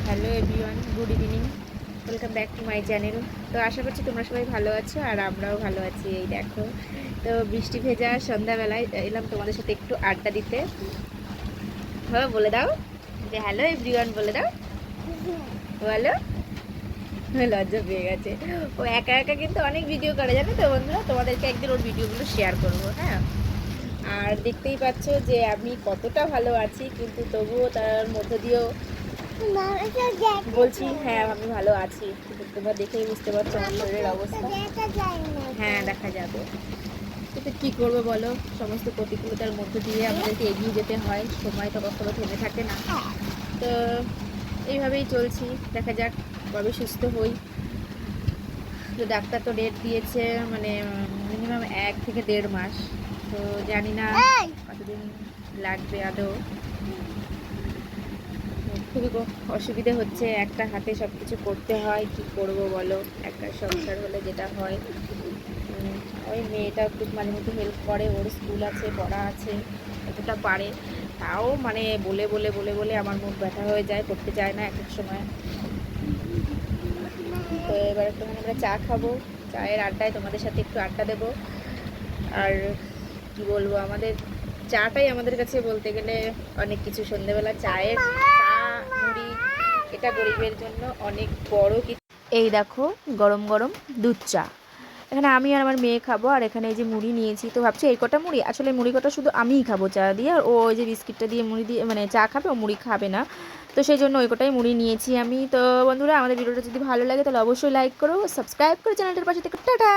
Hello everyone, good evening, welcome back to my channel. তো আশা করছি তোমরা সবাই ভালো আছো আর আমরাও ভালো আছি। এই দেখো, তো বৃষ্টি ভেজা সন্ধ্যাবেলায় এলাম তোমাদের সাথে একটু আড্ডা দিতে। হ্যাঁ, বলে দাও যে হ্যালো এভরিওয়ান, বলে দাও। বলো। লজ্জা পেয়ে গেছে। ও একা একা কিন্তু অনেক ভিডিও করে, জানো তো বন্ধুরা, তোমাদেরকে একদিন ওর ভিডিওগুলো শেয়ার করবো। হ্যাঁ, আর দেখতেই পাচ্ছ যে আমি কতটা ভালো আছি, কিন্তু তবুও তার মধ্য দিয়েও বলছি হ্যাঁ আমি ভালো আছি, কিন্তু তোমরা দেখেই বুঝতে পারছো আমার শরীরের অবস্থা। হ্যাঁ, দেখা যাবে, কিন্তু কী করবো বলো, সমস্ত প্রতিকূলতার মধ্য দিয়ে আমাদেরকে এগিয়ে যেতে হয়, সময় তো কখনো থেমে থাকে না। তো এইভাবেই চলছি, দেখা যাক কবে সুস্থ হই। তো ডাক্তার তো ডেট দিয়েছে, মানে মিনিমাম 1 থেকে 1.5 মাস। তো জানি না কতদিন লাগবে আদৌ। খুবই অসুবিধে হচ্ছে, একটা হাতে সব কিছু করতে হয়, কি করব বলো, একটা সংসার হলে যেটা হয়। ওই মেয়েটা একটু মাঝে মধ্যে হেল্প করে, ওর স্কুল আছে, পড়া আছে, এতটা পারে, তাও মানে বলে বলে বলে বলে আমার মুখ ব্যথা হয়ে যায়, করতে চায় না এক এক সময়। তো এবার একটুখানি আমরা চা খাবো, চায়ের আড্ডায় তোমাদের সাথে একটু আড্ডা দেবো। আর কি বলবো, আমাদের চাটাই আমাদের কাছে বলতে গেলে অনেক কিছু। সন্ধ্যেবেলা চায়ের চা, মুড়ি, এটা গরিবের জন্য অনেক বড় কিছু। এই দেখো, গরম গরম দুধ চা এখানে আমি আর আমার মেয়ে খাবো। আর এখানে এই যে মুড়ি নিয়েছি, তো ভাবছি এই কটা মুড়ি, আসলে মুড়ি কটা শুধু আমিই খাবো চা দিয়ে, আর ও ওই যে বিস্কিটটা দিয়ে মুড়ি দিয়ে মানে চা খাবে, ও মুড়ি খাবে না। তো সেই জন্য ওই কটাই মুড়ি নিয়েছি আমি। তো বন্ধুরা, আমাদের ভিডিওটা যদি ভালো লাগে তাহলে অবশ্যই লাইক করো, সাবস্ক্রাইব করে চ্যানেলটার পাশে থেকে টাটা।